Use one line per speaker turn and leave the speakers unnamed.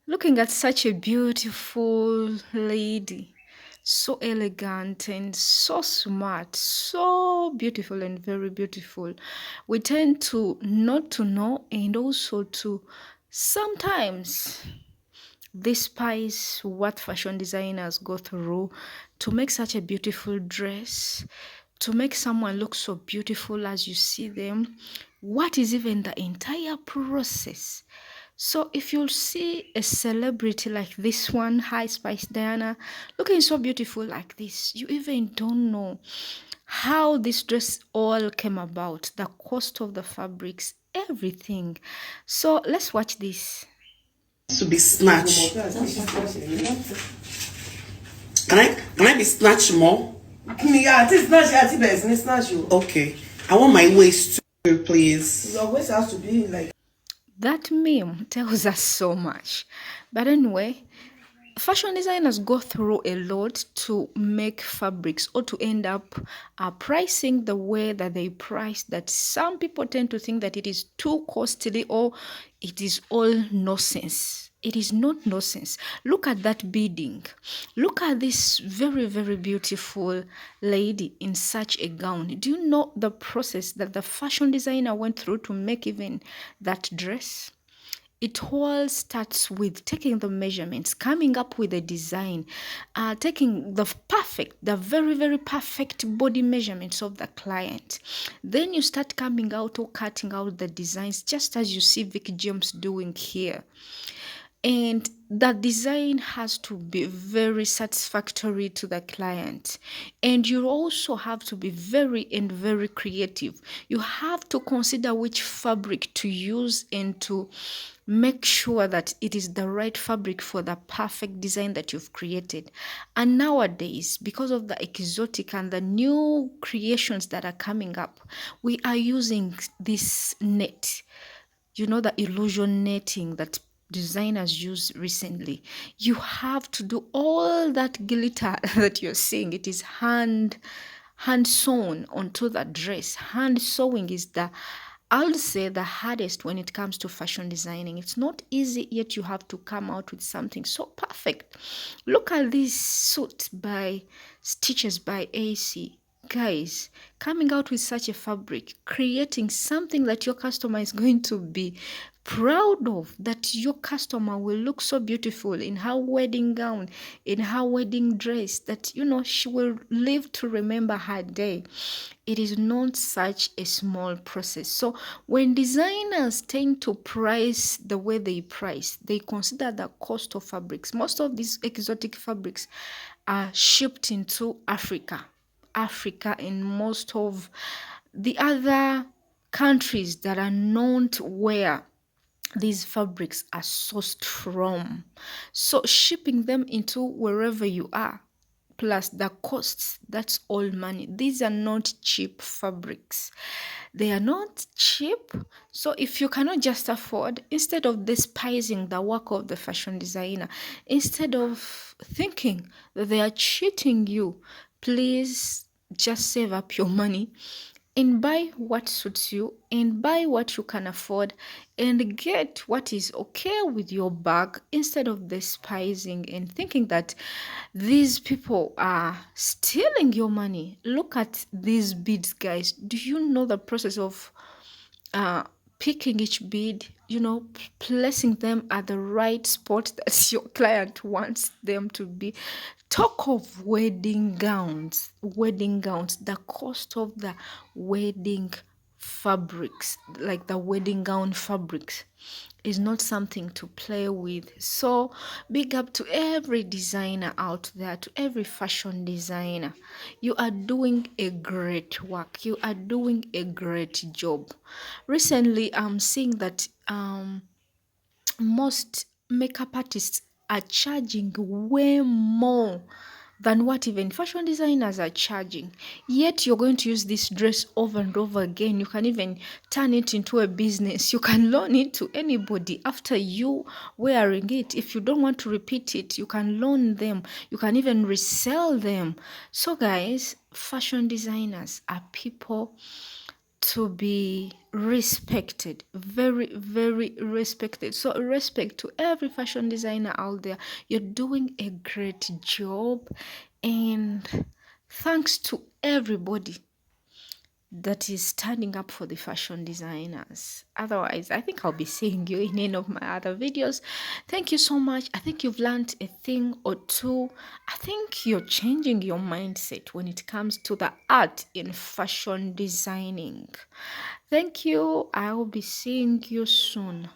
Looking at such a beautiful lady, so elegant and so smart, so beautiful and very beautiful. We tend to not to know and also to sometimes despise what fashion designers go through to make such a beautiful dress, to make someone look so beautiful as you see them. What is even the entire process? So if you'll see a celebrity like this one, High Spice Diana, looking so beautiful like this, you even don't know how this dress all came about, the cost of the fabrics, everything. So let's watch this.
To be snatched. Can I be snatched more?
Yeah, this snatch, yeah, this snatch you.
Okay. I want my waist too, please.
Your waist has to be like.
That meme tells us so much. But anyway, fashion designers go through a lot to make fabrics or to end up pricing the way that they price, that some people tend to think that it is too costly or it is all nonsense. It is not nonsense. Look at that beading. Look at this very, very beautiful lady in such a gown. Do you know the process that the fashion designer went through to make even that dress? It all starts with taking the measurements, coming up with a design, taking the very, very perfect body measurements of the client. Then you start coming out or cutting out the designs, just as you see Vicky James doing here. And that design has to be very satisfactory to the client. And you also have to be very and very creative. You have to consider which fabric to use and to make sure that it is the right fabric for the perfect design that you've created. And nowadays, because of the exotic and the new creations that are coming up, we are using this net, you know, the illusion netting that designers use recently. You have to do all that glitter that you're seeing. It is hand sewn onto the dress. Hand sewing is the, I'll say, the hardest when it comes to fashion designing. It's not easy, yet you have to come out with something so perfect. Look at this suit by Stitches by AC. Guys, coming out with such a fabric, creating something that your customer is going to be proud of, that your customer will look so beautiful in her wedding gown, in her wedding dress, that you know she will live to remember her day. It is not such a small process. So when designers tend to price the way they price, they consider the cost of fabrics. Most of these exotic fabrics are shipped into Africa and most of the other countries that are known to wear these fabrics are sourced from. So shipping them into wherever you are, plus the costs, that's all money. These are not cheap fabrics. They are not cheap. So if you cannot just afford, instead of despising the work of the fashion designer, instead of thinking that they are cheating you, please just save up your money and buy what suits you and buy what you can afford and get what is okay with your bag, instead of despising and thinking that these people are stealing your money. Look at these beads, guys. Do you know the process of uh, picking each bead, you know, placing them at the right spot that your client wants them to be? Talk of wedding gowns, the cost of the wedding fabrics, like the wedding gown fabrics, is not something to play with. So big up to every designer out there, to every fashion designer. You are doing a great work. You are doing a great job. Recently, I'm seeing that most makeup artists are charging way more than what even fashion designers are charging. Yet you're going to use this dress over and over again. You can even turn it into a business. You can loan it to anybody after you wearing it. If you don't want to repeat it, you can loan them. You can even resell them. So guys, fashion designers are people to be respected, very, very respected. So, respect to every fashion designer out there. You're doing a great job, and thanks to everybody that is standing up for the fashion designers. Otherwise, I think I'll be seeing you in any of my other videos. Thank you so much. I think you've learned a thing or two. I think you're changing your mindset when it comes to the art in fashion designing. Thank you. I'll be seeing you soon.